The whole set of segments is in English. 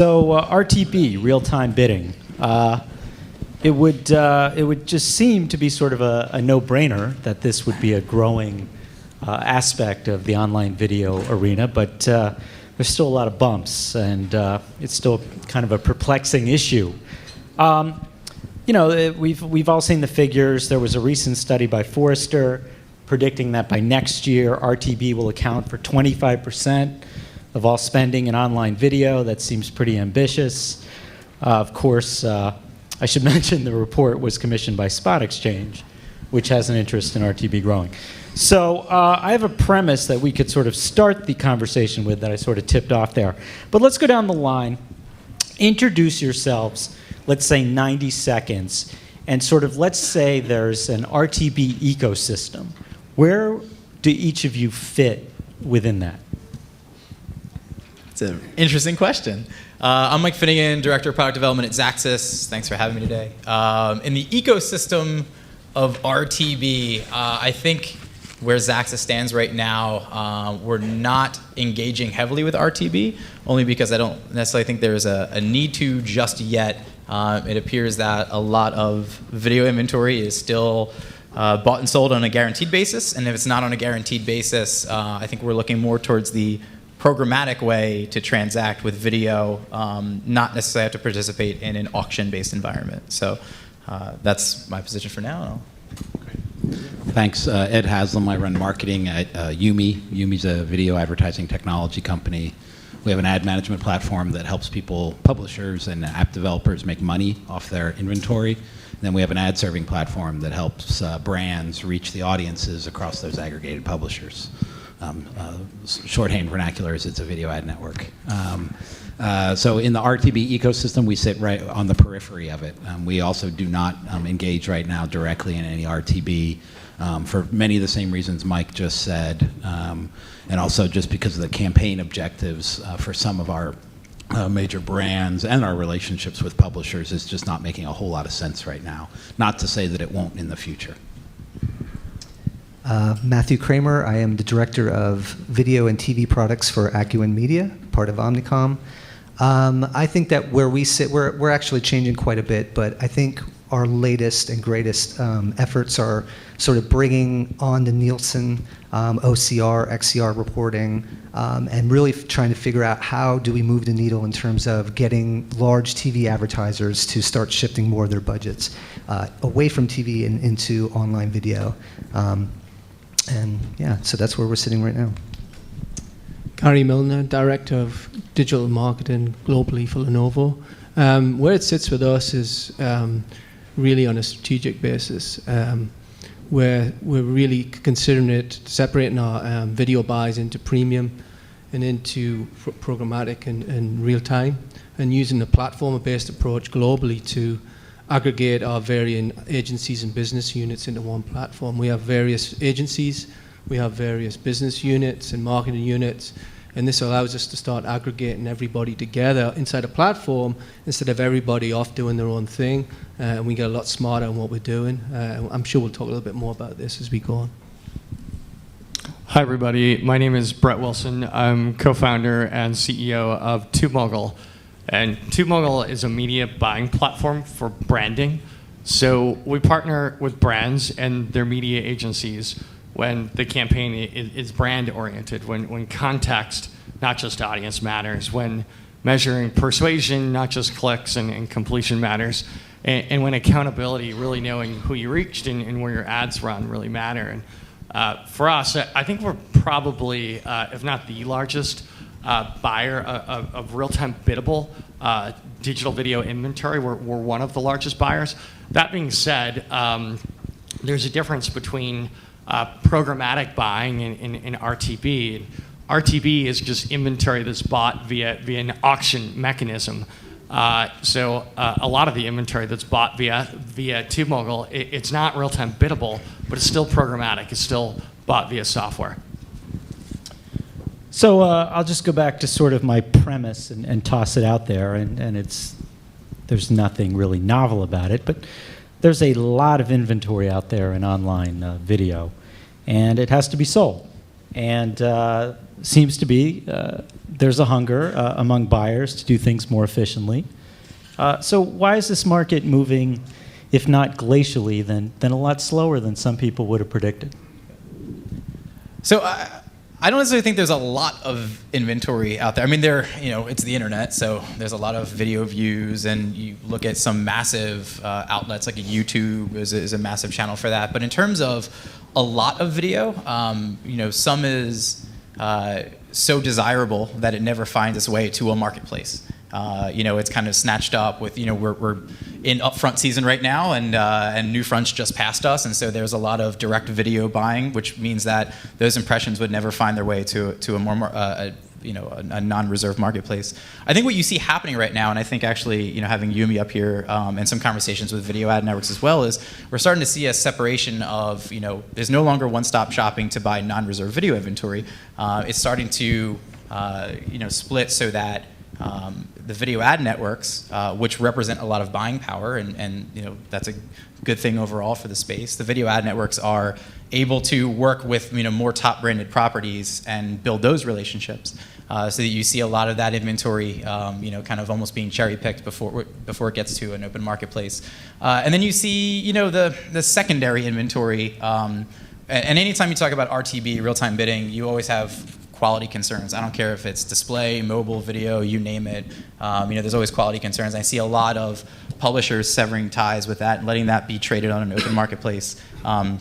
So RTB, real-time bidding, it would just seem to be sort of a no-brainer that this would be a growing aspect of the online video arena, but there's still a lot of bumps, and it's still kind of a perplexing issue. You know, we've all seen the figures. There was a recent study by Forrester predicting that by next year, RTB will account for 25% of all spending in online video. That seems pretty ambitious. Of course, I should mention the report was commissioned by Spot Exchange, which has an interest in RTB growing. So I have a premise that we could sort of start the conversation with that I sort of tipped off there. But let's go down the line. Introduce yourselves, let's say 90 seconds, and sort of let's say there's an RTB ecosystem. Where do each of you fit within that? It's an interesting question. I'm Mike Finnegan, Director of Product Development at Xaxis. Thanks for having me today. In the ecosystem of RTB, I think where Xaxis stands right now, we're not engaging heavily with RTB, only because I don't necessarily think there's a need to just yet. It appears that a lot of video inventory is still bought and sold on a guaranteed basis, and if it's not on a guaranteed basis, I think we're looking more towards the programmatic way to transact with video, not necessarily have to participate in an auction-based environment. So that's my position for now. Thanks. Ed Haslam. I run marketing at Yumi. Yumi's a video advertising technology company. We have an ad management platform that helps people, publishers and app developers, make money off their inventory. And then we have an ad serving platform that helps brands reach the audiences across those aggregated publishers. Shorthand vernacular is it's a video ad network. So in the RTB ecosystem, we sit right on the periphery of it. We also do not engage right now directly in any RTB for many of the same reasons Mike just said, and also just because of the campaign objectives for some of our major brands and our relationships with publishers is just not making a whole lot of sense right now. Not to say that it won't in the future. Matthew Kramer. I am the Director of Video and TV Products for Acumen Media, part of Omnicom. I think that where we sit, we're actually changing quite a bit, but I think our latest and greatest efforts are sort of bringing on the Nielsen, OCR, XCR reporting, and really trying to figure out how do we move the needle in terms of getting large TV advertisers to start shifting more of their budgets away from TV and into online video. And yeah, so that's where we're sitting right now. Gary Milner, Director of Digital Marketing globally for Lenovo. Where it sits with us is really on a strategic basis, where we're really considering it, separating our video buys into premium and into programmatic and real time, and using a platform-based approach globally to aggregate our varying agencies and business units into one platform. We have various agencies, we have various business units and marketing units, and this allows us to start aggregating everybody together inside a platform instead of everybody off doing their own thing, and we get a lot smarter on what we're doing. I'm sure we'll talk a little bit more about this as we go on. Hi everybody, my name is Brett Wilson. I'm co-founder and CEO of TubeMogul. And TubeMogul is a media buying platform for branding. So we partner with brands and their media agencies when the campaign is brand oriented, when context, not just audience, matters, when measuring persuasion, not just clicks and completion matters, and when accountability, really knowing who you reached and where your ads run really matter. And for us, I think we're probably, if not the largest, buyer of real-time biddable digital video inventory. We're one of the largest buyers. That being said, there's a difference between programmatic buying and RTB. RTB is just inventory that's bought via an auction mechanism. So a lot of the inventory that's bought via TubeMogul, it's not real-time biddable, but it's still programmatic. It's still bought via software. So I'll just go back to sort of my premise and toss it out there, and there's nothing really novel about it, but there's a lot of inventory out there in online video, and it has to be sold. and seems to be there's a hunger among buyers to do things more efficiently. So why is this market moving, if not glacially, then a lot slower than some people would have predicted? So I don't necessarily think there's a lot of inventory out there. I mean, it's the internet, so there's a lot of video views, and you look at some massive outlets like YouTube is a massive channel for that. But in terms of a lot of video, some is so desirable that it never finds its way to a marketplace. It's kind of snatched up with, we're in upfront season right now, and NewFronts just passed us, and so there's a lot of direct video buying, which means that those impressions would never find their way to a more a non-reserved marketplace. I think what you see happening right now, and I think actually, having Yumi up here and some conversations with video ad networks as well, is we're starting to see a separation of, there's no longer one-stop shopping to buy non-reserved video inventory. It's starting to, split so that the video ad networks, which represent a lot of buying power, and that's a good thing overall for the space. The video ad networks are able to work with more top branded properties and build those relationships, so that you see a lot of that inventory, kind of almost being cherry picked before it gets to an open marketplace, and then you see the secondary inventory, and anytime you talk about RTB, real time bidding, you always have quality concerns. I don't care if it's display, mobile, video, you name it. There's always quality concerns. I see a lot of publishers severing ties with that and letting that be traded on an open marketplace. From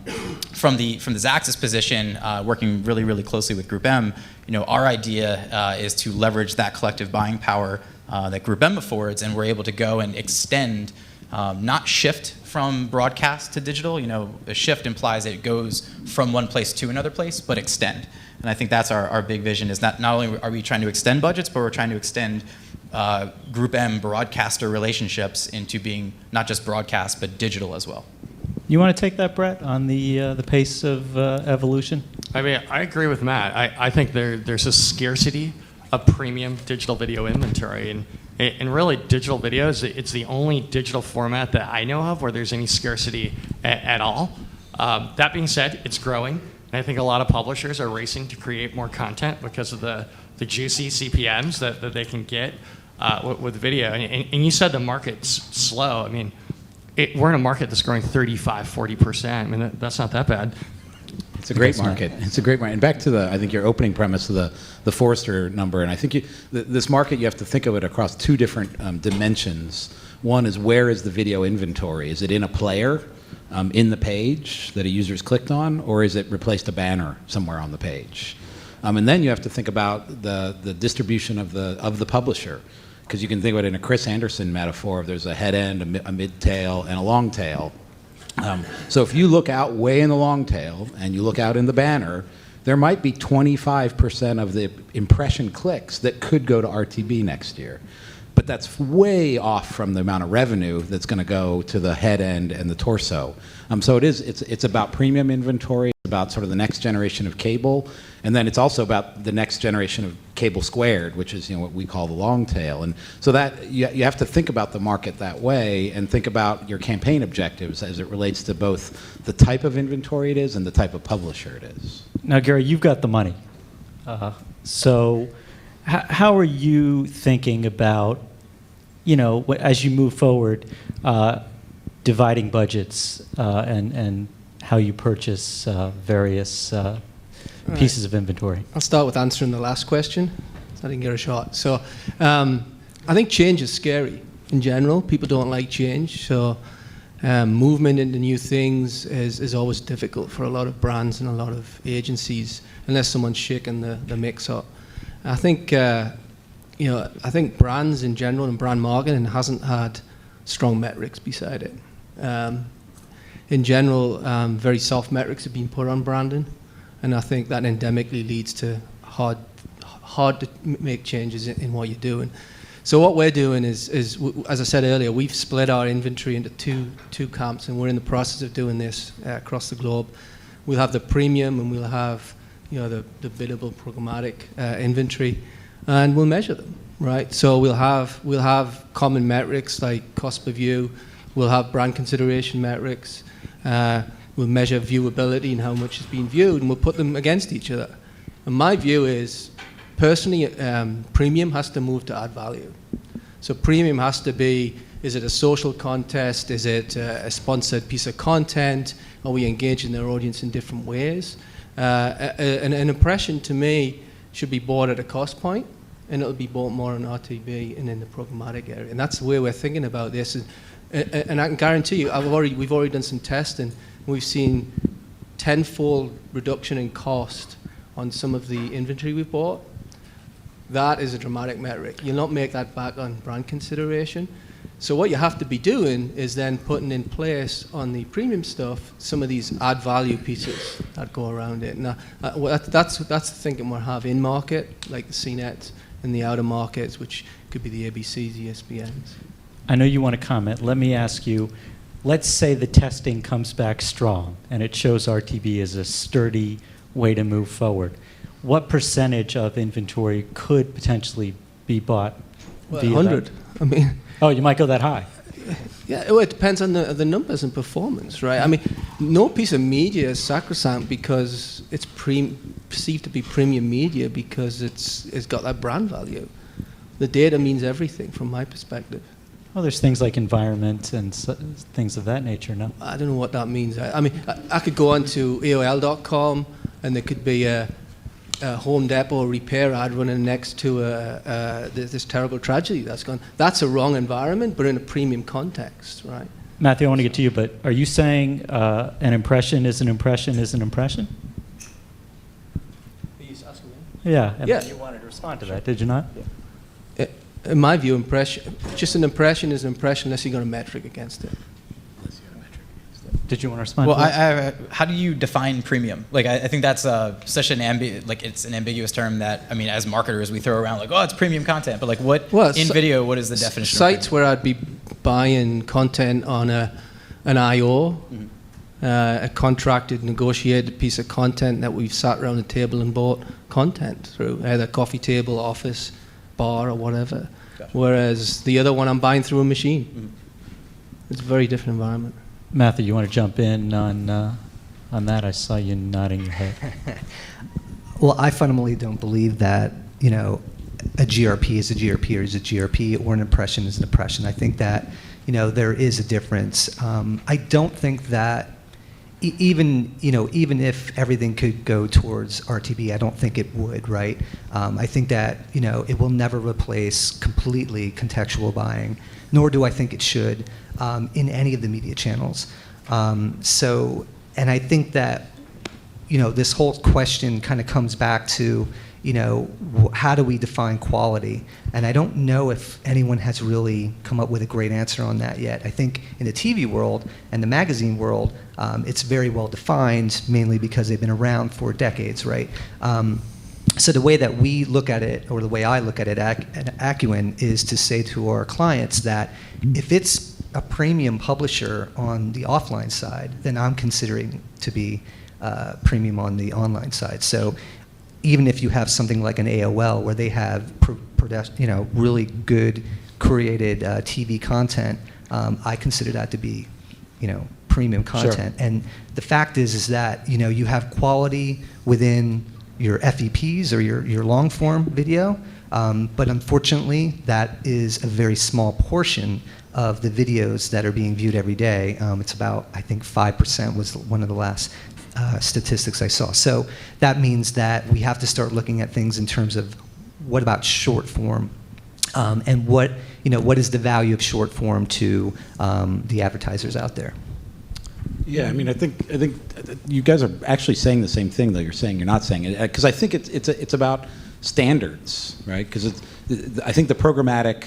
the Xaxis position, working really, really closely with Group M, our idea is to leverage that collective buying power that Group M affords, and we're able to go and extend, not shift from broadcast to digital. A shift implies that it goes from one place to another place, but extend. And I think that's our big vision, is not only are we trying to extend budgets, but we're trying to extend Group M broadcaster relationships into being not just broadcast, but digital as well. You want to take that, Brett, on the pace of evolution? I mean, I agree with Matt. I think there's a scarcity of premium digital video inventory. And really, digital videos, it's the only digital format that I know of where there's any scarcity at all. That being said, it's growing. And I think a lot of publishers are racing to create more content because of the juicy CPMs that they can get with video. And you said the market's slow. I mean, we're in a market that's growing 35, 40%. I mean, that's not that bad. It's a great market. It's a great market. And back to I think your opening premise of the Forrester number, and I think this market, you have to think of it across two different dimensions. One is, where is the video inventory? Is it in a player, in the page that a user's clicked on, or is it replaced a banner somewhere on the page? And then you have to think about the distribution of the publisher, because you can think about it in a Chris Anderson metaphor of there's a head end, a mid tail, and a long tail. So if you look out way in the long tail and you look out in the banner, there might be 25% of the impression clicks that could go to RTB next year. But that's way off from the amount of revenue that's going to go to the head end and the torso. So it's about premium inventory, it's about sort of the next generation of cable, and then it's also about the next generation of cable squared, which is what we call the long tail. And so that you have to think about the market that way, and think about your campaign objectives as it relates to both the type of inventory it is and the type of publisher it is. Now, Gary, you've got the money. So how are you thinking about, as you move forward, dividing budgets and how you purchase various pieces of inventory? I'll start with answering the last question, so I didn't get a shot. So I think change is scary in general. People don't like change. So movement into new things is always difficult for a lot of brands and a lot of agencies, unless someone's shaking the mix up. I think I think brands in general and brand marketing hasn't had strong metrics beside it. In general, very soft metrics have been put on branding, and I think that endemically leads to hard to make changes in what you're doing. So what we're doing is as I said earlier, we've split our inventory into two camps, and we're in the process of doing this across the globe. We'll have the premium, and we'll have the biddable programmatic inventory, and we'll measure them, right? So we'll have common metrics like cost per view. We'll have brand consideration metrics. We'll measure viewability and how much is being viewed, and we'll put them against each other. And my view is, personally, premium has to move to add value. So premium has to be, is it a social contest? Is it a sponsored piece of content? Are we engaging their audience in different ways? An impression, to me, should be bought at a cost point, and it'll be bought more on RTB and in the programmatic area. And that's the way we're thinking about this. And I can guarantee you, we've already done some testing. We've seen tenfold reduction in cost on some of the inventory we've bought. That is a dramatic metric. You'll not make that back on brand consideration. So what you have to be doing is then putting in place on the premium stuff some of these add value pieces that go around it. Now, that's the thinking we'll have in market, like the CNET and the outer markets, which could be the ABCs, ESPNs. I know you want to comment. Let me ask you, let's say the testing comes back strong and it shows RTB as a sturdy way to move forward. What percentage of inventory could potentially be bought? Well, via 100. that? I mean, Oh, you might go that high. yeah, well, it depends on the numbers and performance, right? I mean, no piece of media is sacrosanct because it's perceived to be premium media because it's got that brand value. The data means everything from my perspective. Well, there's things like environment and things of that nature, no? I don't know what that means. I mean, I could go on to AOL.com and there could be a Home Depot repair ad running next to this terrible tragedy that's gone. That's a wrong environment, but in a premium context, right? Matthew, I want to get to you, but are you saying an impression is an impression is an impression? He's asking me. Yeah. And Yeah. you wanted to respond to that, did you not? In my view, just an impression is an impression unless you got a metric against it. Did you want to respond Well, to that? how do you define premium? Like, I think that's such an it's an ambiguous term that, I mean, as marketers, we throw around like, oh, it's premium content. But like, in video, what is the definition Sites of premium? where I'd be buying content on an IO, a contracted, negotiated piece of content that we've sat around the table and bought content through, either coffee table, office, bar, or whatever. Gotcha. Whereas the other one I'm buying through a machine. It's a very different environment. Matthew, you want to jump in on that? I saw you nodding your head. Well, I fundamentally don't believe that, a GRP is a GRP or is a GRP or an impression is an impression. I think that, there is a difference. I don't think that even if everything could go towards RTB, I don't think it would, right? I think that, it will never replace completely contextual buying, nor do I think it should in any of the media channels. And I think that, this whole question kind of comes back to, how do we define quality? And I don't know if anyone has really come up with a great answer on that yet. I think in the TV world and the magazine world, it's very well defined, mainly because they've been around for decades, right? So the way that we look at it, or the way I look at it at Acuin, is to say to our clients that if it's a premium publisher on the offline side, then I'm considering to be premium on the online side. So even if you have something like an AOL where they have really good curated TV content, I consider that to be premium content. Sure. And the fact is that you have quality within your FEPs or your long form video, but unfortunately that is a very small portion of the videos that are being viewed every day. It's about, I think 5% was one of the last statistics I saw. So that means that we have to start looking at things in terms of what about short form, and what is the value of short form to the advertisers out there. Yeah, I mean, I think you guys are actually saying the same thing that you're saying you're not saying it, because I think it's about standards, right? Because I think the programmatic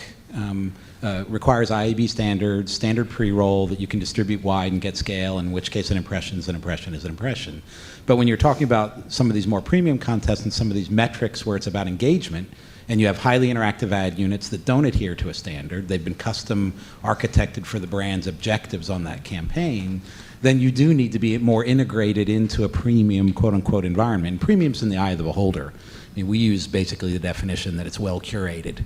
requires IAB standards, standard pre-roll that you can distribute wide and get scale, in which case an impression is an impression. But when you're talking about some of these more premium contests and some of these metrics where it's about engagement, and you have highly interactive ad units that don't adhere to a standard, they've been custom architected for the brand's objectives on that campaign, then you do need to be more integrated into a premium, quote-unquote, environment. And premium's in the eye of the beholder. I mean, we use basically the definition that it's well curated.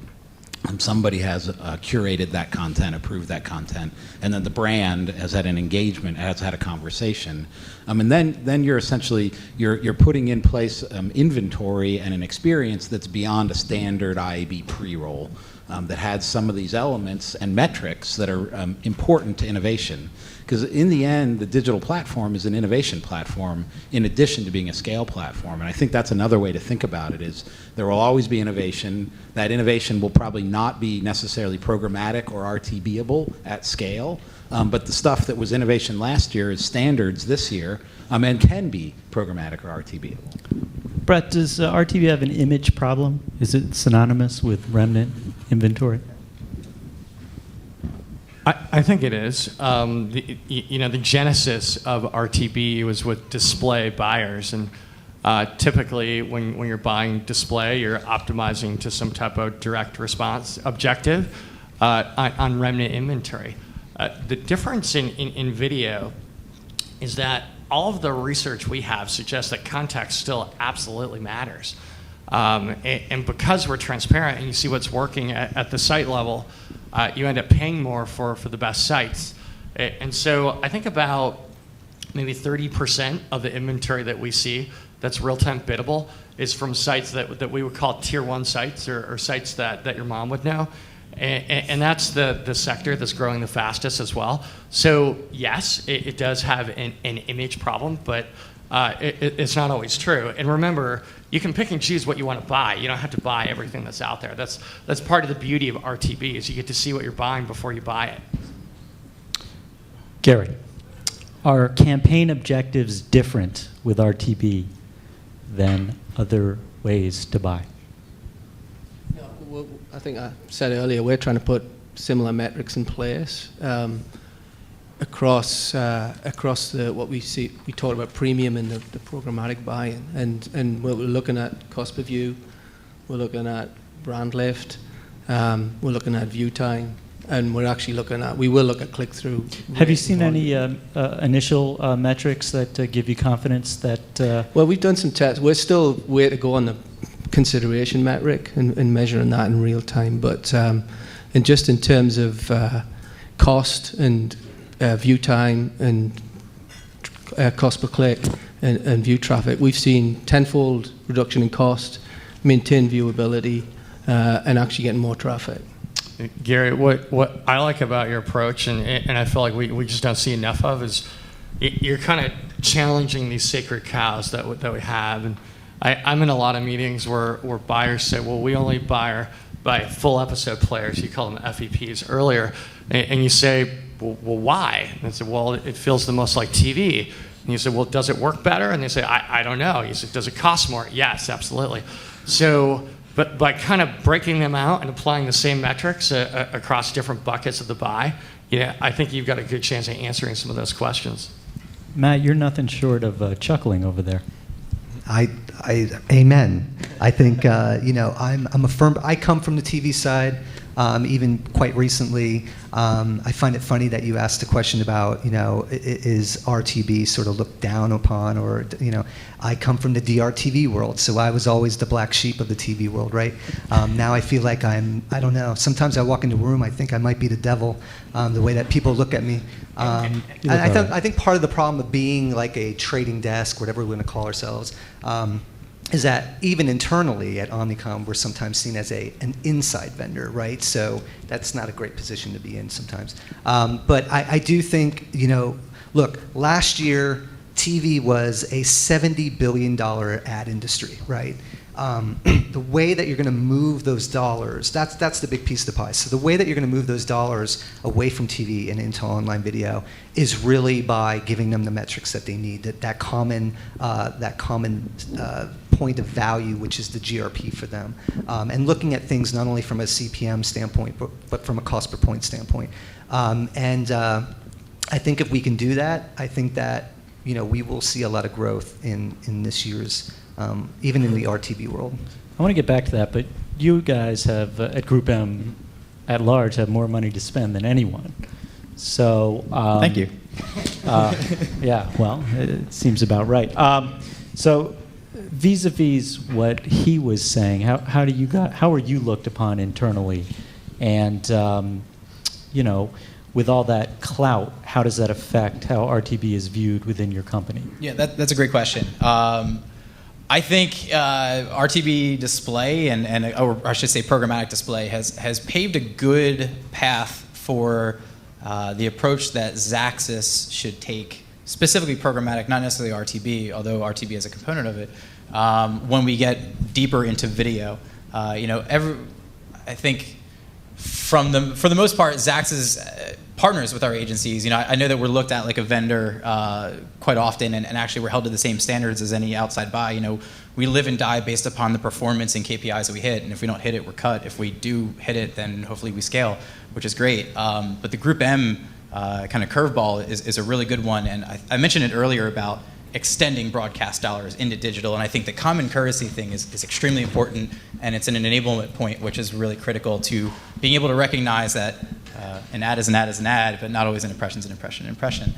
Somebody has curated that content, approved that content, and then the brand has had an engagement, has had a conversation, and then you're essentially you're putting in place inventory and an experience that's beyond a standard IAB pre-roll that has some of these elements and metrics that are important to innovation. Because in the end, the digital platform is an innovation platform in addition to being a scale platform. And I think that's another way to think about it is there will always be innovation. That innovation will probably not be necessarily programmatic or RTB-able at scale. But the stuff that was innovation last year is standards this year and can be programmatic or RTB-able. Brett, does RTB have an image problem? Is it synonymous with remnant inventory? I think it is. The genesis of RTB was with display buyers, and typically when you're buying display, you're optimizing to some type of direct response objective on remnant inventory. The difference in video is that all of the research we have suggests that context still absolutely matters. And because we're transparent and you see what's working at the site level, you end up paying more for the best sites. And so I think about maybe 30% of the inventory that we see that's real-time biddable is from sites that we would call tier 1 sites or sites that your mom would know. And that's the sector that's growing the fastest as well. So yes, it does have an image problem, but it's not always true. And remember, you can pick and choose what you want to buy. You don't have to buy everything that's out there. That's part of the beauty of RTB is you get to see what you're buying before you buy it. Gary, are campaign objectives different with RTB than other ways to buy? No, well, I think I said earlier, we're trying to put similar metrics in place across what we see. We talked about premium and the programmatic buying, and we're looking at cost per view, we're looking at brand lift, we're looking at view time, and we will look at click-through. Have you seen any initial metrics that give you confidence that? Well, we've done some tests. We're still way to go on the consideration metric and measuring that in real time, but and just in terms of cost and view time and cost per click and view traffic, we've seen tenfold reduction in cost, maintain viewability, and actually getting more traffic. Gary, what I like about your approach, and I feel like we just don't see enough of, is you're kind of challenging these sacred cows that we have. And I'm in a lot of meetings where buyers say, well, we only buy full episode players. You call them FEPs earlier. And you say, well, why? And they say, well, it feels the most like TV. And you say, well, does it work better? And they say, I don't know. You say, does it cost more? Yes, absolutely. So, but by kind of breaking them out and applying the same metrics across different buckets of the buy, I think you've got a good chance of answering some of those questions. Matt, you're nothing short of chuckling over there. Amen. I think I'm a firm. I come from the TV side. Even quite recently, I find it funny that you asked the question about, is RTB sort of looked down upon, or, I come from the DRTV world, so I was always the black sheep of the TV world, right? Now I feel like I don't know, sometimes I walk into a room, I think I might be the devil, the way that people look at me. I think part of the problem of being like a trading desk, whatever we're going to call ourselves, is that even internally at Omnicom, we're sometimes seen as an inside vendor, right? So that's not a great position to be in sometimes. But I do think, look, last year, TV was a $70 billion ad industry, right? The way that you're going to move those dollars, that's the big piece of the pie. So the way that you're going to move those dollars away from TV and into online video is really by giving them the metrics that they need, that common point of value, which is the GRP for them, and looking at things not only from a CPM standpoint, but from a cost per point standpoint. I think if we can do that, I think that we will see a lot of growth in this year's, even in the RTB world. I want to get back to that, but you guys have, at Group M at large, have more money to spend than anyone. So thank you. Yeah, well, it seems about right. So vis-a-vis what he was saying, how are you looked upon internally And, you know, with all that clout, how does that affect how RTB is viewed within your company? Yeah, that's a great question. I think RTB display or I should say programmatic display has paved a good path for the approach that Xaxis should take, specifically programmatic, not necessarily RTB, although RTB is a component of it, when we get deeper into video. You know, I think for the most part, Xaxis partners with our agencies. You know, I know that we're looked at like a vendor quite often, and actually we're held to the same standards as any outside buy. You know, we live and die based upon the performance and KPIs that we hit, and if we don't hit it, we're cut. If we do hit it, then hopefully we scale, which is great. But the Group M kind of curveball is a really good one, and I mentioned it earlier about extending broadcast dollars into digital, and I think the common courtesy thing is extremely important, and it's an enablement point which is really critical to being able to recognize that an ad is an ad is an ad, but not always an impression is an impression.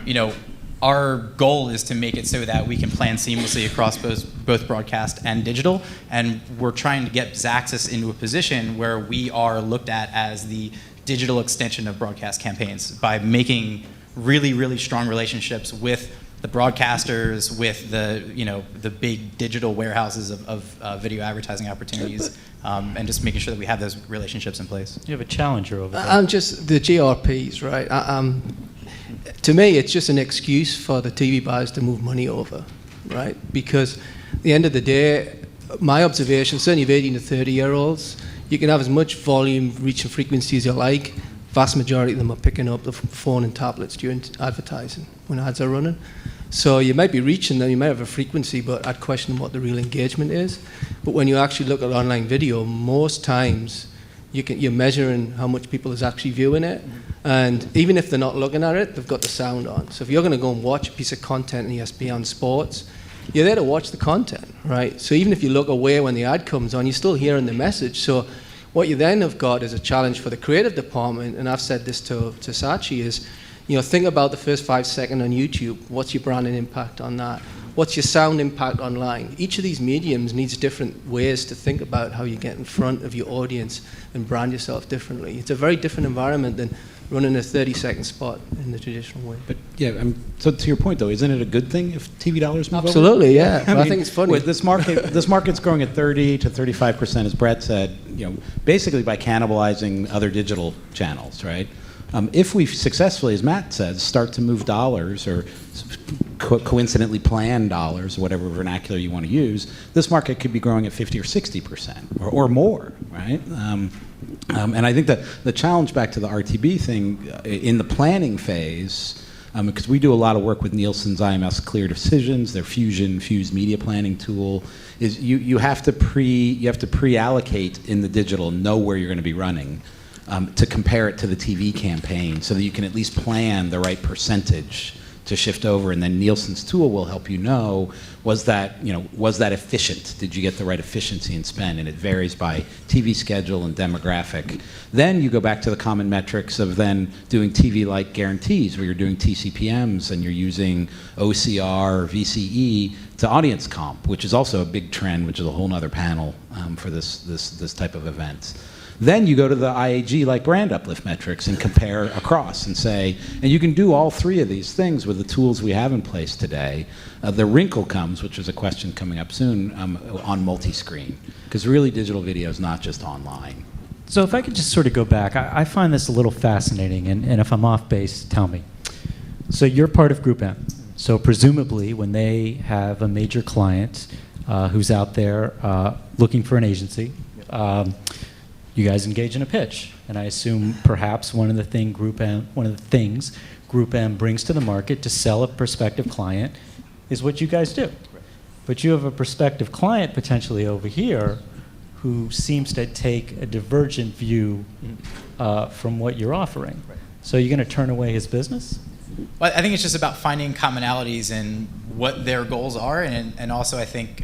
You know, our goal is to make it so that we can plan seamlessly across both broadcast and digital, and we're trying to get Xaxis into a position where we are looked at as the digital extension of broadcast campaigns by making really, really strong relationships with the broadcasters, with the big digital warehouses of video advertising opportunities, and just making sure that we have those relationships in place. You have a challenger over there. I'm just the GRPs, right? To me, it's just an excuse for the TV buyers to move money over, right? Because at the end of the day, my observation, certainly of 18 to 30-year-olds, you can have as much volume, reach, and frequency as you like. Vast majority of them are picking up the phone and tablets during advertising when ads are running. So you might be reaching them, you might have a frequency, but I'd question what the real engagement is. But when you actually look at online video, most times you're measuring how much people is actually viewing it. And even if they're not looking at it, they've got the sound on. So if you're going to go and watch a piece of content in ESPN Sports, you're there to watch the content, right? So even if you look away when the ad comes on, you're still hearing the message. So what you then have got is a challenge for the creative department, and I've said this to Sachi, is, you know, think about the first 5 seconds on YouTube. What's your branding impact on that? What's your sound impact online? Each of these mediums needs different ways to think about how you get in front of your audience and brand yourself differently. It's a very different environment than running a 30-second spot in the traditional way. But yeah, so to your point though, isn't it a good thing if TV dollars move Absolutely, over? yeah. But I think it's funny. With this market's growing at 30 to 35%, as Brett said, you know, basically by cannibalizing other digital channels, right? If we successfully, as Matt says, start to move dollars or coincidentally plan dollars, whatever vernacular you want to use, this market could be growing at 50 or 60% or more, right? And I think that the challenge back to the RTB thing in the planning phase, because we do a lot of work with Nielsen's IMS Clear Decisions, their fused media planning tool, is you have to pre-allocate in the digital, know where you're going to be running. To compare it to the TV campaign so that you can at least plan the right percentage to shift over, and then Nielsen's tool will help you know, was that efficient? Did you get the right efficiency in spend? And it varies by TV schedule and demographic. Then you go back to the common metrics of then doing TV-like guarantees, where you're doing TCPMs and you're using OCR or VCE to audience comp, which is also a big trend, which is a whole other panel for this type of event. Then you go to the IAG like brand uplift metrics and compare across and say, and you can do all three of these things with the tools we have in place today. The wrinkle comes, which is a question coming up soon, on multi-screen, because really digital video is not just online. So if I could just sort of go back, I find this a little fascinating, and if I'm off base, tell me. So you're part of Group M. So presumably when they have a major client who's out there looking for an agency, you guys engage in a pitch, and I assume perhaps one of the things Group M brings to the market to sell a prospective client is what you guys do. Right. But you have a prospective client potentially over here who seems to take a divergent view from what you're offering. Right. So you're going to turn away his business? Well, I think it's just about finding commonalities in what their goals are, and also I think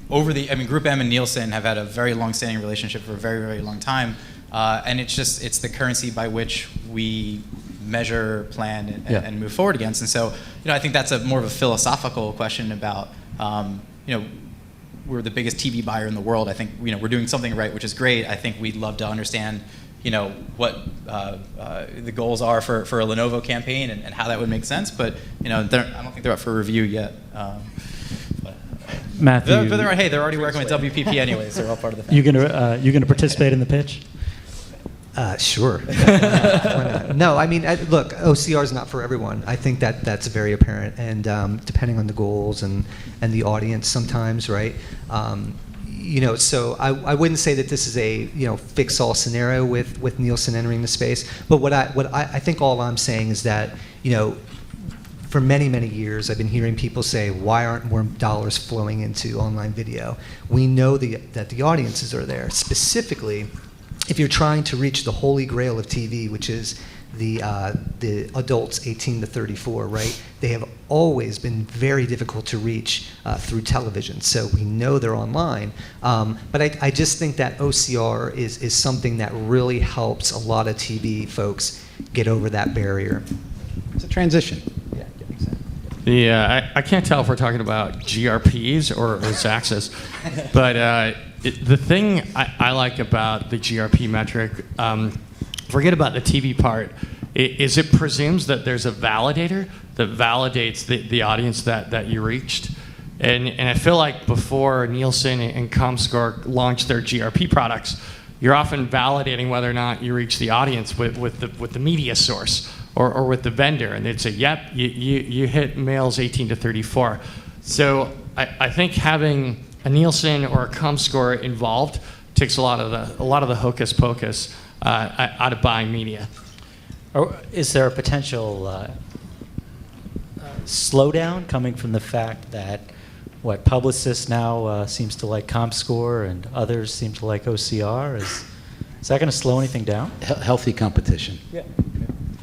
Group M and Nielsen have had a very long-standing relationship for a very, very long time, and it's the currency by which we measure, plan, and move forward against. And so, I think that's more of a philosophical question about, we're the biggest TV buyer in the world. I think we're doing something right, which is great. I think we'd love to understand what the goals are for a Lenovo campaign and how that would make sense. But I don't think they're up for review yet. Matthew, but they're already working with WPP anyway, so they're all part of the family. you gonna participate in the pitch? Sure. Why not? No, I mean, look, OCR is not for everyone. I think that's very apparent, and depending on the goals and the audience, sometimes, right? So I wouldn't say that this is a fix-all scenario with Nielsen entering the space. But what I think all I'm saying is that for many, many years, I've been hearing people say, why aren't more dollars flowing into online video? We know that the audiences are there. Specifically, if you're trying to reach the holy grail of TV, which is the adults 18 to 34, right? They have always been very difficult to reach through television. So we know they're online. But I just think that OCR is something that really helps a lot of TV folks get over that barrier. It's a transition. I can't tell if we're talking about GRPs or Zaxxas, but the thing I like about the GRP metric, forget about the TV part, is it presumes that there's a validator that validates the audience that you reached. And I feel like before Nielsen and Comscore launched their GRP products, you're often validating whether or not you reach the audience with the media source or with the vendor, and they'd say, yep, you hit males 18 to 34. So I think having a Nielsen or a Comscore involved takes a lot of the hocus pocus out of buying media. Or is there a potential slowdown coming from the fact that Publicis now seems to like Comscore and others seem to like OCR? Is that going to slow anything down? Healthy competition. Yeah.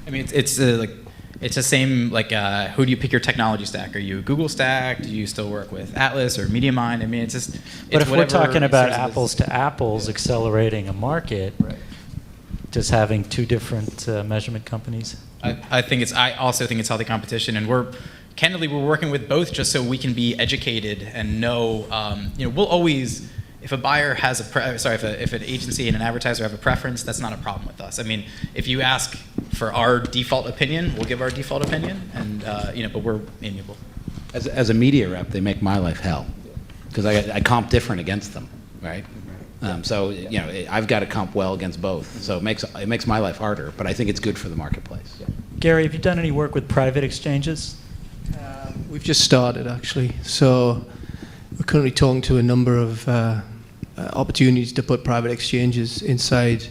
I mean, it's the same, who do you pick your technology stack? Are you Google stack? Do you still work with Atlas or MediaMind? I mean, it's just. But if we're talking about source apples to apples accelerating a market, Right. just having two different measurement companies. I also think it's healthy competition, and we're working with both just so we can be educated and know. We'll always. If a buyer has if an agency and an advertiser have a preference, that's not a problem with us. I mean, if you ask for our default opinion, we'll give our default opinion, and but we're amiable. As a media rep, they make my life hell because I comp different against them, right? So I've got to comp well against both. So it makes my life harder, but I think it's good for the marketplace. Yeah. Gary, have you done any work with private exchanges? We've just started, actually. So we're currently talking to a number of opportunities to put private exchanges inside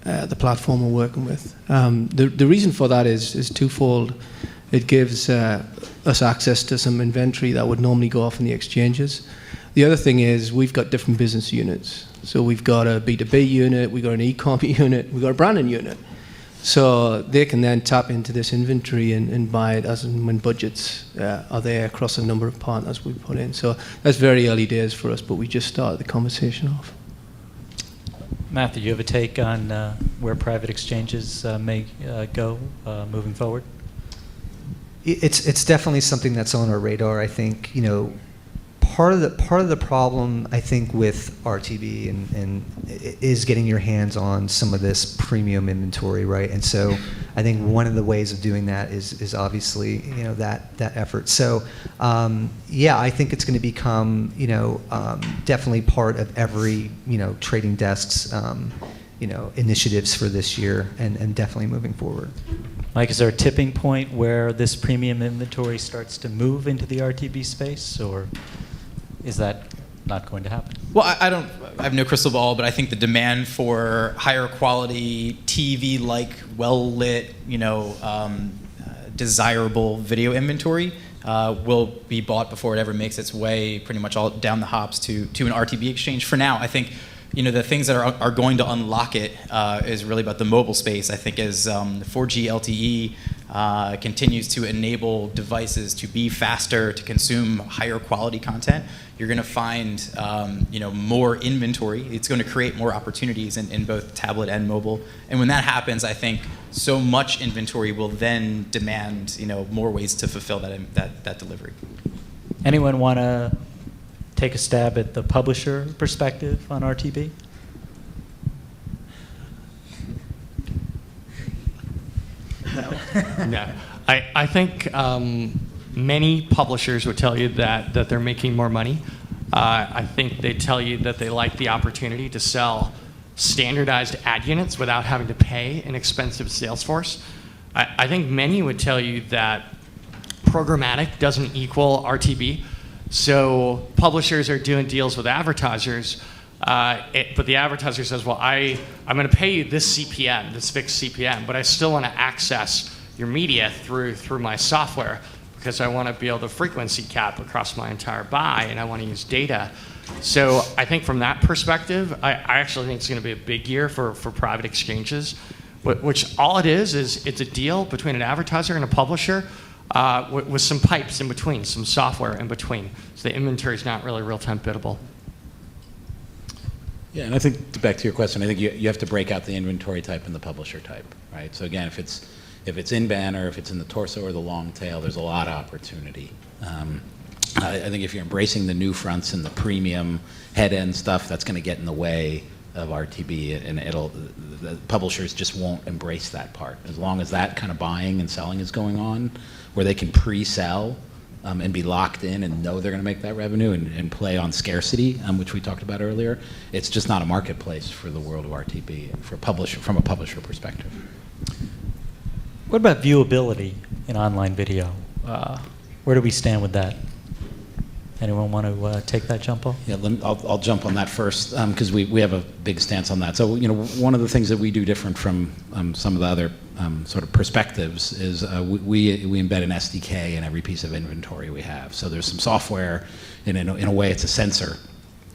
the platform we're working with. The reason for that is twofold. It gives us access to some inventory that would normally go off in the exchanges. The other thing is we've got different business units. So we've got a B2B unit, we've got an e-com unit, we've got a branding unit. So they can then tap into this inventory and buy it as and when budgets are there across a number of partners we put in. So that's very early days for us, but we just started the conversation off. Matthew, you have a take on where private exchanges may go moving forward? It's definitely something that's on our radar. I think part of the problem I think with RTB and is getting your hands on some of this premium inventory, right? And so I think one of the ways of doing that is obviously that effort. So I think it's going to become definitely part of every trading desk's initiatives for this year and definitely moving forward. Mike, is there a tipping point where this premium inventory starts to move into the RTB space, or is that not going to happen? Well, I have no crystal ball, but I think the demand for higher quality TV-like, well-lit, desirable video inventory will be bought before it ever makes its way pretty much all down the hops to an RTB exchange. For now, I think the things that are going to unlock it is really about the mobile space. I think as 4G LTE continues to enable devices to be faster, to consume higher quality content, you're going to find more inventory. It's going to create more opportunities in both tablet and mobile. And when that happens, I think so much inventory will then demand more ways to fulfill that delivery. Anyone want to take a stab at the publisher perspective on RTB? No. I think many publishers would tell you that they're making more money. I think they tell you that they like the opportunity to sell standardized ad units without having to pay an expensive sales force. I think many would tell you that programmatic doesn't equal RTB. So publishers are doing deals with advertisers, but the advertiser says, well, I'm going to pay you this CPM, this fixed CPM, but I still want to access your media through my software because I want to be able to frequency cap across my entire buy, and I want to use data. So I think from that perspective, I actually think it's going to be a big year for private exchanges, which all it is it's a deal between an advertiser and a publisher with some pipes in between, some software in between. So the inventory is not really real-time biddable. Yeah, and I think back to your question, I think you have to break out the inventory type and the publisher type, right? So again, if it's in banner, if it's in the torso or the long tail, there's a lot of opportunity. I think if you're embracing the new fronts and the premium head-end stuff, that's going to get in the way of RTB, and the publishers just won't embrace that part. As long as that kind of buying and selling is going on, where they can pre-sell and be locked in and know they're going to make that revenue and play on scarcity, which we talked about earlier, it's just not a marketplace for the world of RTB from a publisher perspective. What about viewability in online video? Where do we stand with that? Anyone want to take that jump off? Yeah, I'll jump on that first because we have a big stance on that. So one of the things that we do different from some of the other sort of perspectives is we embed an SDK in every piece of inventory we have. So there's some software, and in a way it's a sensor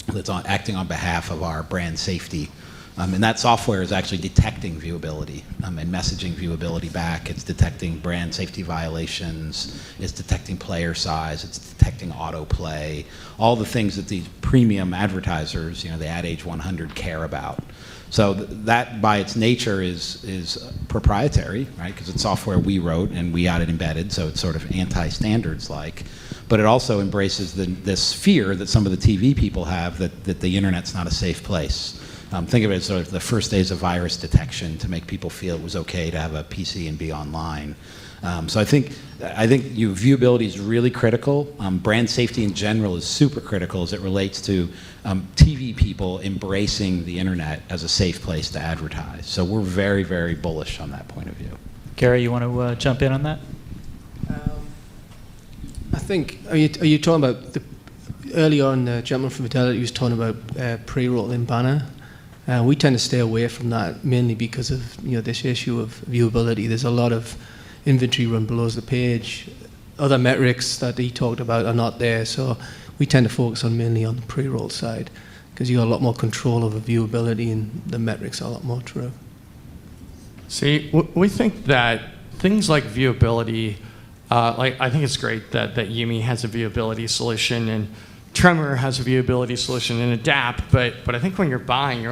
that's acting on behalf of our brand safety. And that software is actually detecting viewability and messaging viewability back. It's detecting brand safety violations. It's detecting player size. It's detecting autoplay. All the things that these premium advertisers, the Ad Age 100, care about. So that, by its nature, is proprietary, right? Because it's software we wrote and we got it embedded, so it's sort of anti-standards like. But it also embraces this fear that some of the TV people have that the internet's not a safe place. Think of it as sort of the first days of virus detection to make people feel it was okay to have a PC and be online. So I think viewability is really critical. Brand safety in general is super critical as it relates to TV people embracing the internet as a safe place to advertise. So we're very, very bullish on that point of view. Gary, you want to jump in on that? I think, are you talking about early on, the gentleman from Fidelity was talking about pre-roll in banner. We tend to stay away from that mainly because of this issue of viewability. There's a lot of inventory run below the page. Other metrics that he talked about are not there, so we tend to focus mainly on the pre-roll side because you got a lot more control over viewability and the metrics are a lot more true. See, we think that things like viewability, I think it's great that Yumi has a viewability solution and Tremor has a viewability solution and Adapt, but I think when you're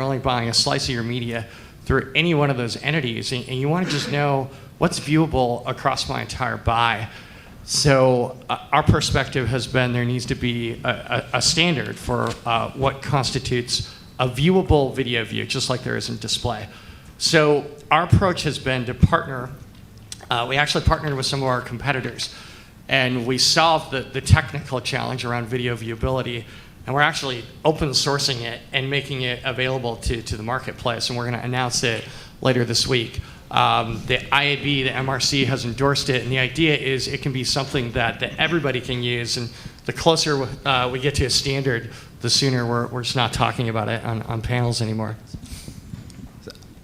only buying a slice of your media through any one of those entities, and you want to just know what's viewable across my entire buy. So our perspective has been there needs to be a standard for what constitutes a viewable video view, just like there is in display. So our approach has been to partner. We actually partnered with some of our competitors. And we solved the technical challenge around video viewability, and we're actually open sourcing it and making it available to the marketplace, and we're going to announce it later this week. The IAB, the MRC, has endorsed it, and the idea is it can be something that everybody can use, and the closer we get to a standard, the sooner we're just not talking about it on panels anymore.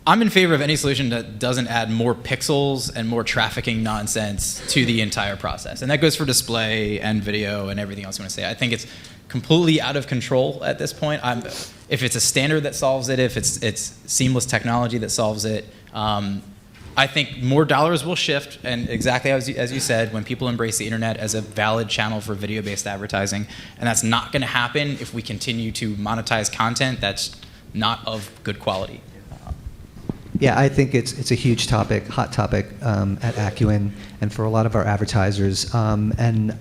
I'm in favor of any solution that doesn't add more pixels and more trafficking nonsense to the entire process. And that goes for display and video and everything else you want to say. I think it's completely out of control at this point. If it's a standard that solves it, if it's seamless technology that solves it, I think more dollars will shift. And exactly as you said, when people embrace the internet as a valid channel for video-based advertising, and that's not going to happen if we continue to monetize content that's not of good quality. Yeah, I think it's a huge topic, hot topic at Acuin, and for a lot of our advertisers. And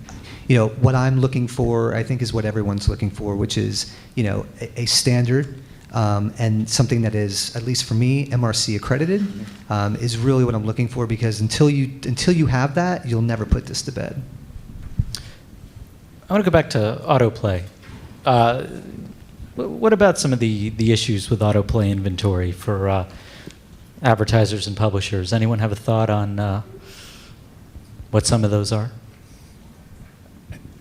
what I'm looking for, I think, is what everyone's looking for, which is, a standard and something that is, at least for me, MRC accredited, is really what I'm looking for, because until you have that, you'll never put this to bed. I want to go back to autoplay. What about some of the issues with autoplay inventory for advertisers and publishers? Anyone have a thought on what some of those are?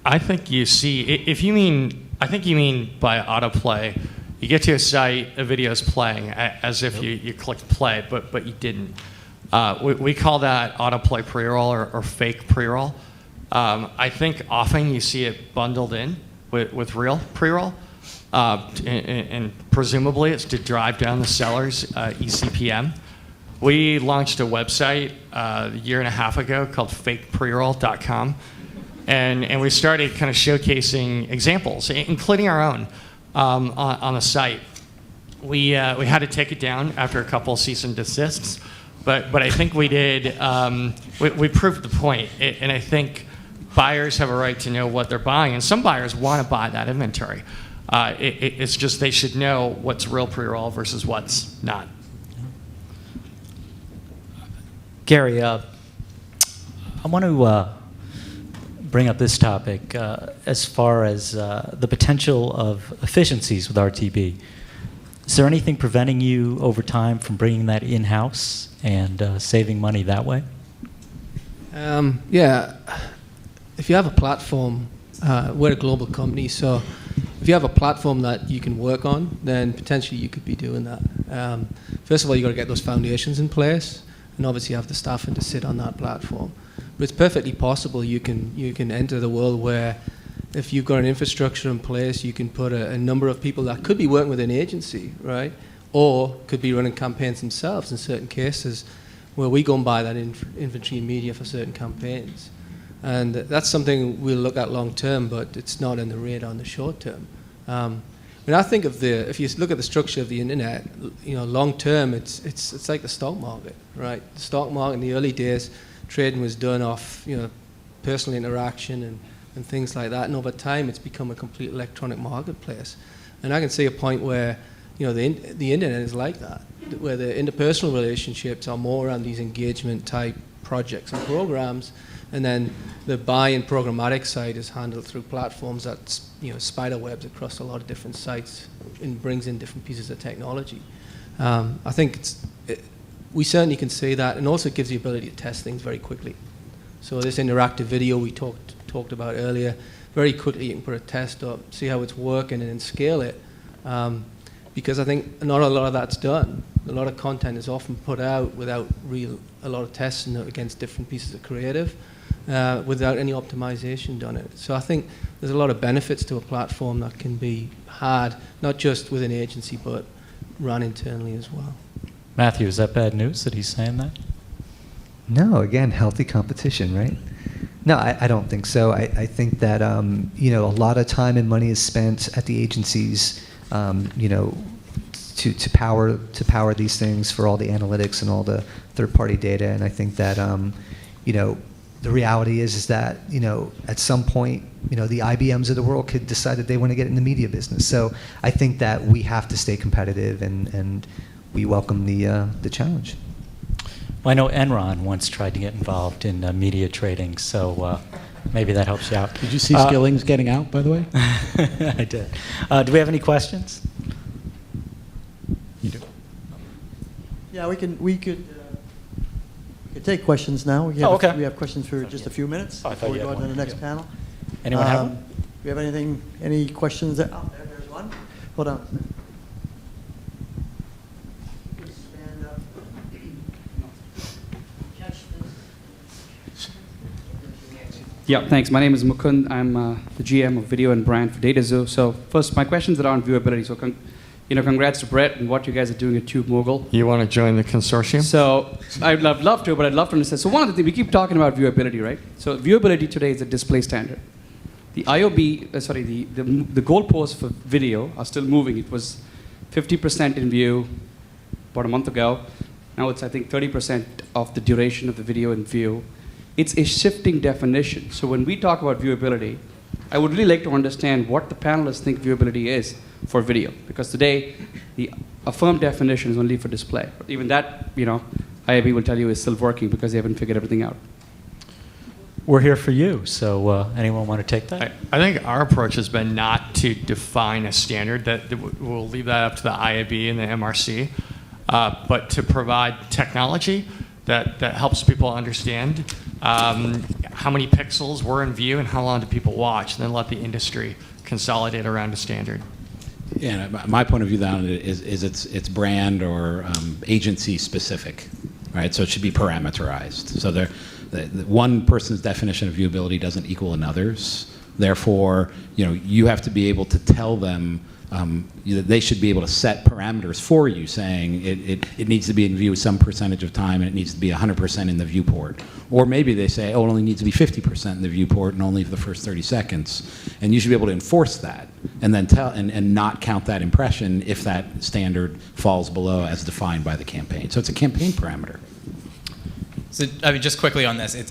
I think you see, I think you mean by autoplay, you get to a site, a video is playing as if you clicked play, but you didn't. We call that autoplay pre-roll or fake pre-roll. I think often you see it bundled in with real pre-roll, and presumably it's to drive down the seller's eCPM. We launched a website a year and a half ago called fakepreroll.com, and we started kind of showcasing examples, including our own, on the site. We had to take it down after a couple cease and desists, but I think we did. We proved the point, and I think buyers have a right to know what they're buying, and some buyers want to buy that inventory. It's just they should know what's real pre-roll versus what's not. Gary, I want to bring up this topic as far as the potential of efficiencies with RTB. Is there anything preventing you over time from bringing that in-house and saving money that way? Yeah. If you have a platform, we're a global company, so if you have a platform that you can work on, then potentially you could be doing that. First of all, you've got to get those foundations in place, and obviously have the staffing to sit on that platform. But it's perfectly possible you can enter the world where if you've got an infrastructure in place, you can put a number of people that could be working with an agency, right? Or could be running campaigns themselves in certain cases where we go and buy that inventory and media for certain campaigns. And that's something we'll look at long term, but it's not in the radar in the short term. When I think of if you look at the structure of the internet, long term, it's like the stock market, right? The stock market in the early days, trading was done off, personal interaction and things like that. And over time, it's become a complete electronic marketplace. And I can see a point where, the internet is like that, where the interpersonal relationships are more around these engagement type projects and programs. And then the buy and programmatic side is handled through platforms that spider webs across a lot of different sites and brings in different pieces of technology. I think we certainly can say that, and also it gives the ability to test things very quickly. So this interactive video we talked about earlier, very quickly you can put a test up, see how it's working, and then scale it. Because I think not a lot of that's done. A lot of content is often put out without a lot of testing against different pieces of creative. Without any optimization done it. So I think there's a lot of benefits to a platform that can be had, not just with an agency, but run internally as well. Matthew, is that bad news that he's saying that? No, again, healthy competition, right? No, I don't think so. I think that a lot of time and money is spent at the agencies, to power these things for all the analytics and all the third-party data. And I think that the reality is that at some point the IBMs of the world could decide that they want to get in the media business. So I think that we have to stay competitive, and we welcome the challenge. Well, I know Enron once tried to get involved in media trading, so maybe that helps you out. Did you see Skilling's getting out, by the way? I did. Do we have any questions? You do. Yeah, we could take questions now. We have questions for just a few minutes before we go on to the next panel. Anyone have one? Do we have any questions? There's one. Hold on. Stand up. Yeah, thanks. My name is Mukund. I'm the GM of Video and Brand for DataZoo. So first, my questions are on viewability. So congrats to Brett and what you guys are doing at TubeMogul. You want to join the consortium? So I'd love to, but I'd love to understand. So one of the things, we keep talking about viewability, right? So viewability today is a display standard. The IOB, the goalposts for video are still moving. It was 50% in view about a month ago. Now it's, I think, 30% of the duration of the video in view. it's a shifting definition. So when we talk about viewability, I would really like to understand what the panelists think viewability is for video, because today a firm definition is only for display. But even that, IAB will tell you is still working because they haven't figured everything out. We're here for you, so anyone want to take that? I think our approach has been not to define a standard, that we'll leave that up to the IAB and the MRC, but to provide technology that helps people understand how many pixels were in view and how long do people watch, and then let the industry consolidate around a standard. Yeah, my point of view on it is it's brand or agency specific, right? So it should be parameterized. So one person's definition of viewability doesn't equal another's. Therefore, you have to be able to tell them. They should be able to set parameters for you, saying it needs to be in view some percentage of time and it needs to be 100% in the viewport. Or maybe they say, oh, it only needs to be 50% in the viewport and only for the first 30 seconds. And you should be able to enforce that and then and not count that impression if that standard falls below as defined by the campaign. So it's a campaign parameter. So, just quickly on this,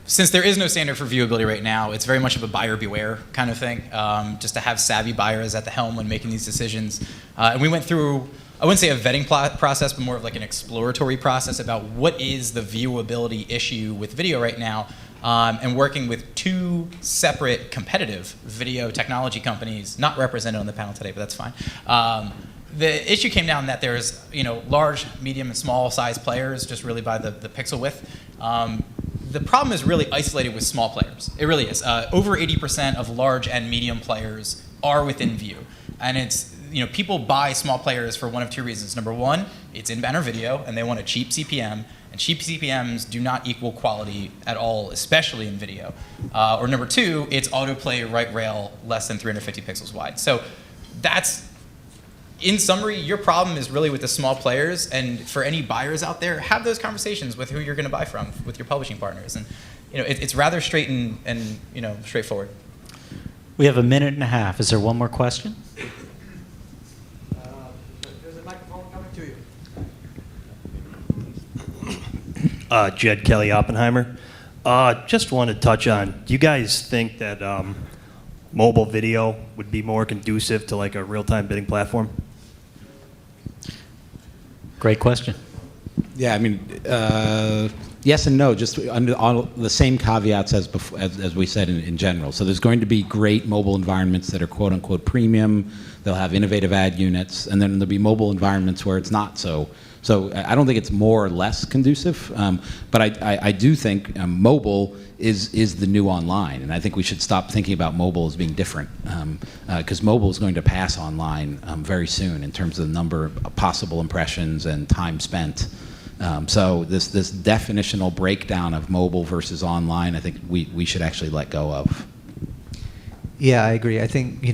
since there is no standard for viewability right now, it's very much of a buyer beware kind of thing, just to have savvy buyers at the helm when making these decisions. And we went through, I wouldn't say a vetting process, but more of like an exploratory process about what is the viewability issue with video right now, and working with two separate competitive video technology companies, not represented on the panel today, but that's fine. The issue came down that there's large, medium, and small size players just really by the pixel width. The problem is really isolated with small players. It really is. Over 80% of large and medium players are within view. And it's, people buy small players for one of two reasons. Number one, it's in-banner video and they want a cheap CPM. And cheap CPMs do not equal quality at all, especially in video. Or number two, it's autoplay right rail less than 350 pixels wide. So that's, in summary, your problem is really with the small players, and for any buyers out there, have those conversations with who you're going to buy from, with your publishing partners, and it's rather straight and straightforward. We have a minute and a half. Is there one more question? There's a microphone coming to you. Jed Kelly, Oppenheimer. Just want to touch on, do you guys think that mobile video would be more conducive to like a real-time bidding platform? Great question. Yeah, yes and no, just under all the same caveats as we said in general. So there's going to be great mobile environments that are quote-unquote premium. They'll have innovative ad units, and then there'll be mobile environments where it's not so. So I don't think it's more or less conducive, but I do think mobile is the new online, and I think we should stop thinking about mobile as being different, because mobile is going to pass online very soon in terms of the number of possible impressions and time spent. So this definitional breakdown of mobile versus online, I think we should actually let go of. Yeah, I agree. I think,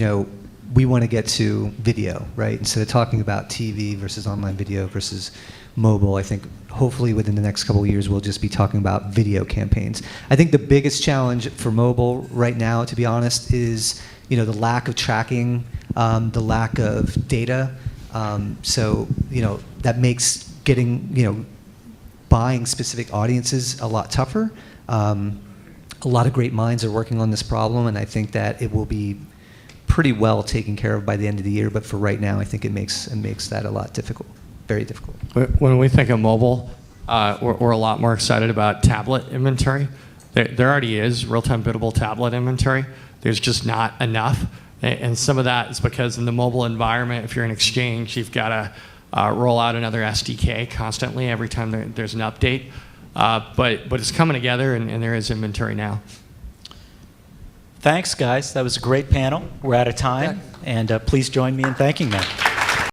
we want to get to video, right? Instead of talking about TV versus online video versus mobile, I think hopefully within the next couple of years we'll just be talking about video campaigns. I think the biggest challenge for mobile right now, to be honest, is the lack of tracking, the lack of data. So that makes getting buying specific audiences a lot tougher. A lot of great minds are working on this problem, and I think that it will be pretty well taken care of by the end of the year, but for right now, I think it makes that a lot difficult, very difficult. When we think of mobile, we're a lot more excited about tablet inventory. There already is real-time biddable tablet inventory. There's just not enough, and some of that is because in the mobile environment, if you're an exchange, you've got to roll out another SDK constantly every time there's an update. But it's coming together, and there is inventory now. Thanks, guys. That was a great panel. We're out of time, and please join me in thanking them.